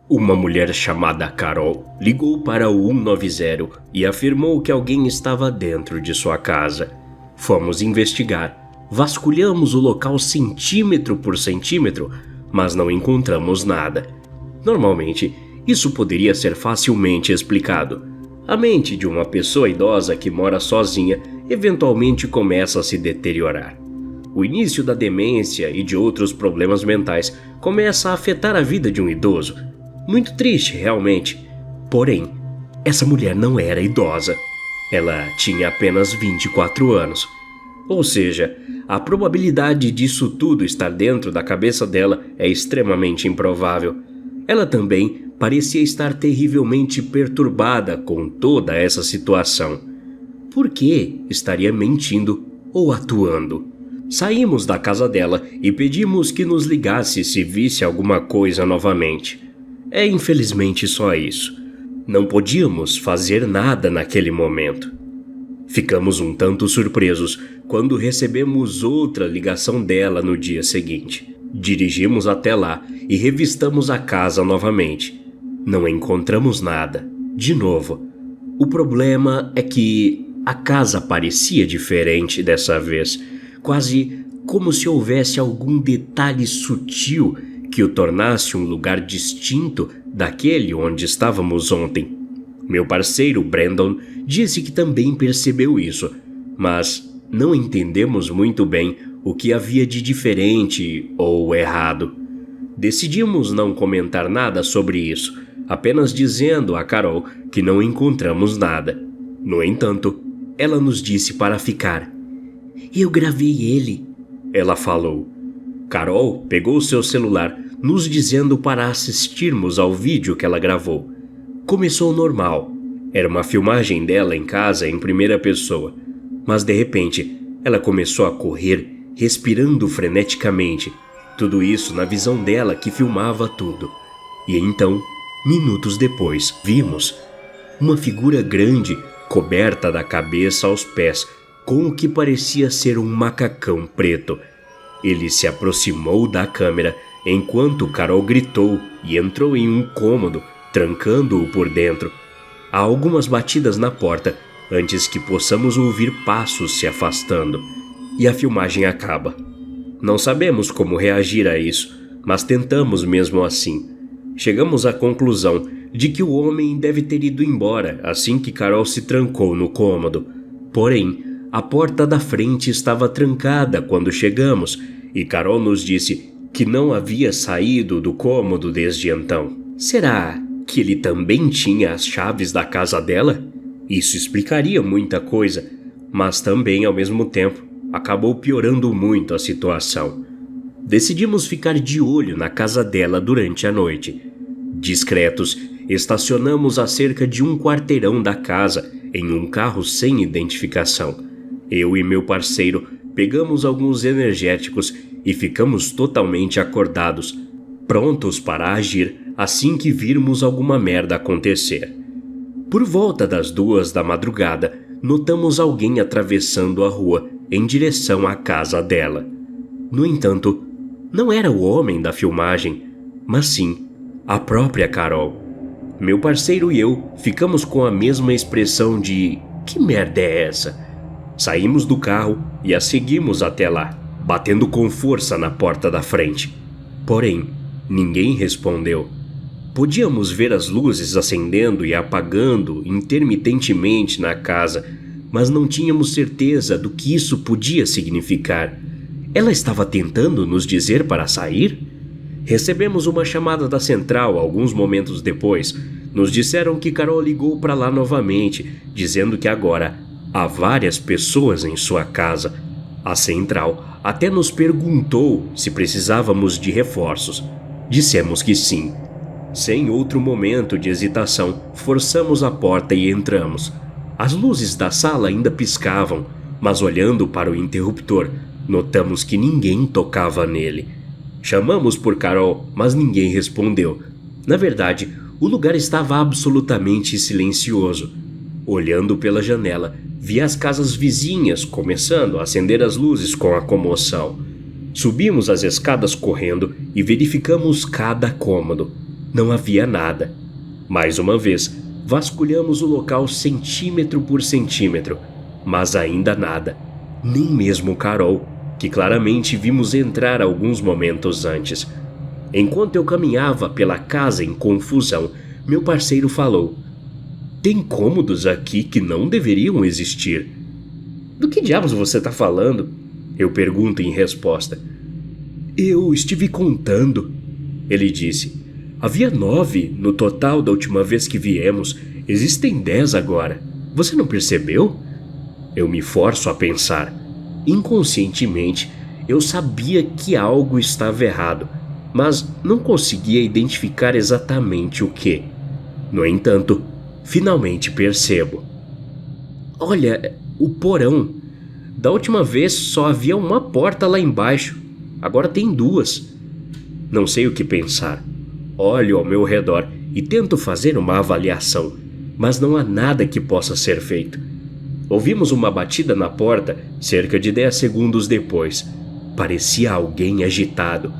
Uma mulher chamada Carol ligou para o 190 e afirmou que alguém estava dentro de sua casa. Fomos investigar. Vasculhamos o local centímetro por centímetro, mas não encontramos nada. Normalmente, isso poderia ser facilmente explicado. A mente de uma pessoa idosa que mora sozinha eventualmente começa a se deteriorar. O início da demência e de outros problemas mentais começa a afetar a vida de um idoso. Muito triste, realmente. Porém, essa mulher não era idosa. Ela tinha apenas 24 anos. Ou seja, a probabilidade disso tudo estar dentro da cabeça dela é extremamente improvável. Ela também parecia estar terrivelmente perturbada com toda essa situação. Por que estaria mentindo ou atuando? Saímos da casa dela e pedimos que nos ligasse se visse alguma coisa novamente. É infelizmente só isso. Não podíamos fazer nada naquele momento. Ficamos um tanto surpresos quando recebemos outra ligação dela no dia seguinte. Dirigimos até lá e revistamos a casa novamente. Não encontramos nada. De novo. O problema é que a casa parecia diferente dessa vez, quase como se houvesse algum detalhe sutil que o tornasse um lugar distinto daquele onde estávamos ontem. Meu parceiro Brandon disse que também percebeu isso, mas não entendemos muito bem o que havia de diferente ou errado. Decidimos não comentar nada sobre isso, apenas dizendo a Carol que não encontramos nada. No entanto, ela nos disse para ficar. "Eu gravei ele", ela falou. Carol pegou seu celular, nos dizendo para assistirmos ao vídeo que ela gravou. Começou normal. Era uma filmagem dela em casa em primeira pessoa. Mas de repente, ela começou a correr, respirando freneticamente. Tudo isso na visão dela que filmava tudo. E então, minutos depois, vimos uma figura grande, coberta da cabeça aos pés, com o que parecia ser um macacão preto. Ele se aproximou da câmera enquanto Carol gritou e entrou em um cômodo, trancando-o por dentro. Há algumas batidas na porta antes que possamos ouvir passos se afastando. E a filmagem acaba. Não sabemos como reagir a isso, mas tentamos mesmo assim. Chegamos à conclusão de que o homem deve ter ido embora assim que Carol se trancou no cômodo. Porém, a porta da frente estava trancada quando chegamos e Carol nos disse que não havia saído do cômodo desde então. Será que ele também tinha as chaves da casa dela? Isso explicaria muita coisa, mas também, ao mesmo tempo, acabou piorando muito a situação. Decidimos ficar de olho na casa dela durante a noite. Discretos, estacionamos a cerca de um quarteirão da casa em um carro sem identificação. Eu e meu parceiro pegamos alguns energéticos e ficamos totalmente acordados, prontos para agir assim que virmos alguma merda acontecer. Por volta das 2 da madrugada, notamos alguém atravessando a rua em direção à casa dela. No entanto, não era o homem da filmagem, mas sim a própria Carol. Meu parceiro e eu ficamos com a mesma expressão de "que merda é essa?". Saímos do carro e a seguimos até lá, batendo com força na porta da frente. Porém, ninguém respondeu. Podíamos ver as luzes acendendo e apagando intermitentemente na casa, mas não tínhamos certeza do que isso podia significar. Ela estava tentando nos dizer para sair? Recebemos uma chamada da central alguns momentos depois. Nos disseram que Carol ligou para lá novamente, dizendo que agora há várias pessoas em sua casa. A central até nos perguntou se precisávamos de reforços. Dissemos que sim. Sem outro momento de hesitação, forçamos a porta e entramos. As luzes da sala ainda piscavam, mas olhando para o interruptor, notamos que ninguém tocava nele. Chamamos por Carol, mas ninguém respondeu. Na verdade, o lugar estava absolutamente silencioso. Olhando pela janela, vi as casas vizinhas começando a acender as luzes com a comoção. Subimos as escadas correndo e verificamos cada cômodo. Não havia nada. Mais uma vez, vasculhamos o local centímetro por centímetro, mas ainda nada. Nem mesmo Carol, que claramente vimos entrar alguns momentos antes. Enquanto eu caminhava pela casa em confusão, meu parceiro falou: "Tem cômodos aqui que não deveriam existir." "Do que diabos você está falando?" eu pergunto em resposta. "Eu estive contando," ele disse. "Havia 9 no total da última vez que viemos. Existem 10 agora. Você não percebeu?" Eu me forço a pensar. Inconscientemente, eu sabia que algo estava errado, mas não conseguia identificar exatamente o que. No entanto, finalmente percebo. "Olha, o porão. Da última vez só havia uma porta lá embaixo. Agora tem 2. Não sei o que pensar. Olho ao meu redor e tento fazer uma avaliação, mas não há nada que possa ser feito. Ouvimos uma batida na porta cerca de 10 segundos depois. Parecia alguém agitado.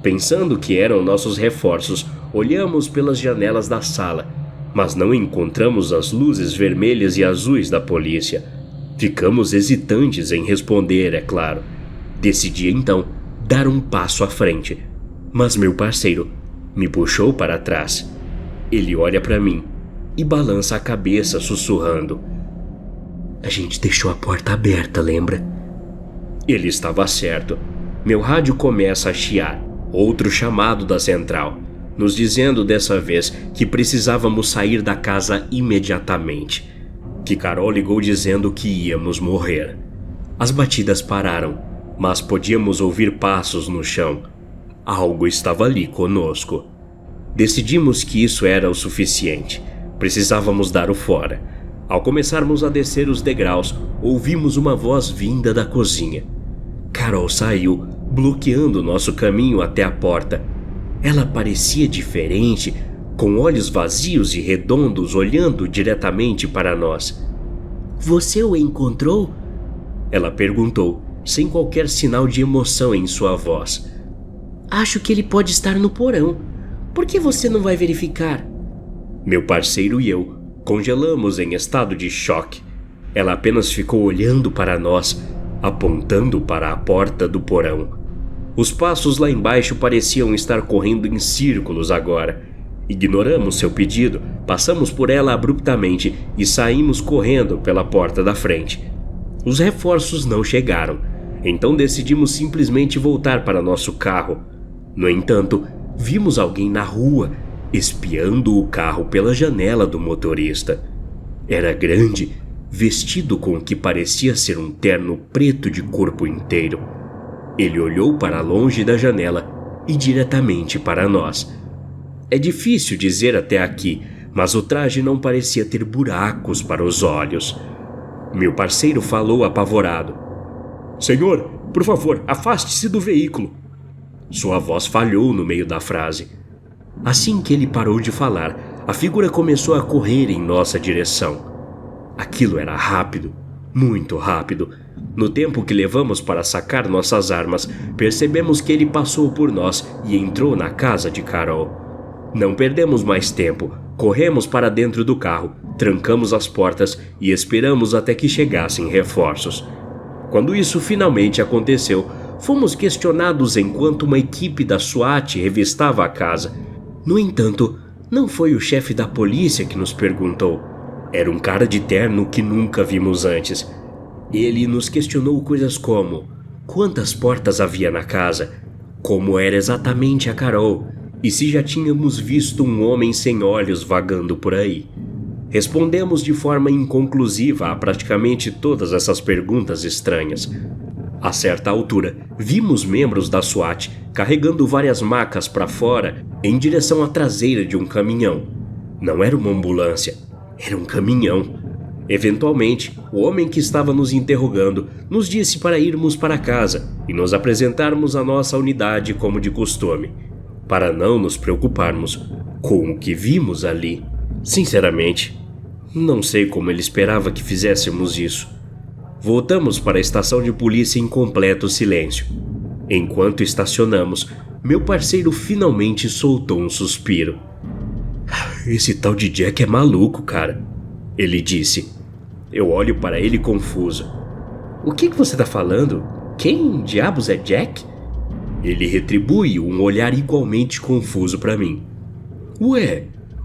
Pensando que eram nossos reforços, olhamos pelas janelas da sala, mas não encontramos as luzes vermelhas e azuis da polícia. Ficamos hesitantes em responder, é claro. Decidi então dar um passo à frente, mas meu parceiro me puxou para trás. Ele olha para mim e balança a cabeça sussurrando: "A gente deixou a porta aberta, lembra?" Ele estava certo. Meu rádio começa a chiar. Outro chamado da central, nos dizendo dessa vez que precisávamos sair da casa imediatamente. Que Carol ligou dizendo que íamos morrer. As batidas pararam, mas podíamos ouvir passos no chão. Algo estava ali conosco. Decidimos que isso era o suficiente. Precisávamos dar o fora. Ao começarmos a descer os degraus, ouvimos uma voz vinda da cozinha. Carol saiu, bloqueando nosso caminho até a porta. Ela parecia diferente, com olhos vazios e redondos olhando diretamente para nós. "Você o encontrou?" ela perguntou, sem qualquer sinal de emoção em sua voz. "Acho que ele pode estar no porão. Por que você não vai verificar?" Meu parceiro e eu congelamos em estado de choque. Ela apenas ficou olhando para nós, apontando para a porta do porão. Os passos lá embaixo pareciam estar correndo em círculos agora. Ignoramos seu pedido, passamos por ela abruptamente e saímos correndo pela porta da frente. Os reforços não chegaram, então decidimos simplesmente voltar para nosso carro. No entanto, vimos alguém na rua, espiando o carro pela janela do motorista. Era grande, vestido com o que parecia ser um terno preto de corpo inteiro. Ele olhou para longe da janela e diretamente para nós. É difícil dizer até aqui, mas o traje não parecia ter buracos para os olhos. Meu parceiro falou apavorado: "Senhor, por favor, afaste-se do veículo." Sua voz falhou no meio da frase. Assim que ele parou de falar, a figura começou a correr em nossa direção. Aquilo era rápido, muito rápido. No tempo que levamos para sacar nossas armas, percebemos que ele passou por nós e entrou na casa de Carol. Não perdemos mais tempo, corremos para dentro do carro, trancamos as portas e esperamos até que chegassem reforços. Quando isso finalmente aconteceu, fomos questionados enquanto uma equipe da SWAT revistava a casa. No entanto, não foi o chefe da polícia que nos perguntou. Era um cara de terno que nunca vimos antes. Ele nos questionou coisas como: quantas portas havia na casa, como era exatamente a Carol, e se já tínhamos visto um homem sem olhos vagando por aí. Respondemos de forma inconclusiva a praticamente todas essas perguntas estranhas. A certa altura, vimos membros da SWAT carregando várias macas para fora em direção à traseira de um caminhão. Não era uma ambulância, era um caminhão. Eventualmente, o homem que estava nos interrogando nos disse para irmos para casa e nos apresentarmos à nossa unidade como de costume, para não nos preocuparmos com o que vimos ali. Sinceramente, não sei como ele esperava que fizéssemos isso. Voltamos para a estação de polícia em completo silêncio. Enquanto estacionamos, Meu parceiro finalmente soltou um suspiro. Esse tal de Jack é maluco, cara, ele disse. Eu olho para ele confuso. O que você tá falando? Quem diabos é Jack? Ele retribui um olhar igualmente confuso para mim. Ué,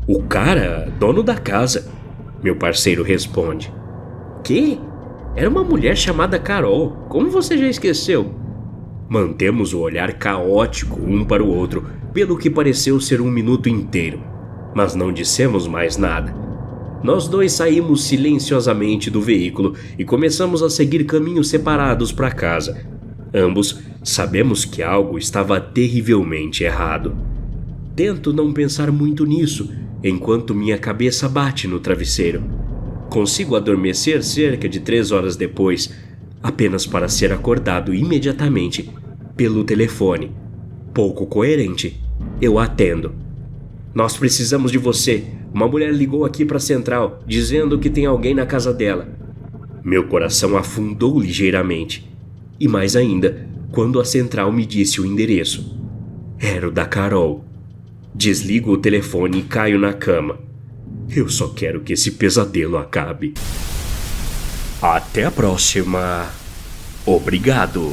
o cara, dono da casa, meu parceiro responde. Que? Era uma mulher chamada Carol, como você já esqueceu? Mantemos o olhar caótico um para o outro, pelo que pareceu ser um minuto inteiro, mas não dissemos mais nada. Nós dois saímos silenciosamente do veículo e começamos a seguir caminhos separados para casa. Ambos sabemos que algo estava terrivelmente errado. Tento não pensar muito nisso, enquanto minha cabeça bate no travesseiro. Consigo adormecer cerca de 3 horas depois, apenas para ser acordado imediatamente pelo telefone. Pouco coerente, eu atendo. Nós precisamos de você. Uma mulher ligou aqui para a central, dizendo que tem alguém na casa dela. Meu coração afundou ligeiramente. E mais ainda, quando a central me disse o endereço. Era o da Carol. Desligo o telefone e caio na cama. Eu só quero que esse pesadelo acabe. Até a próxima. Obrigado.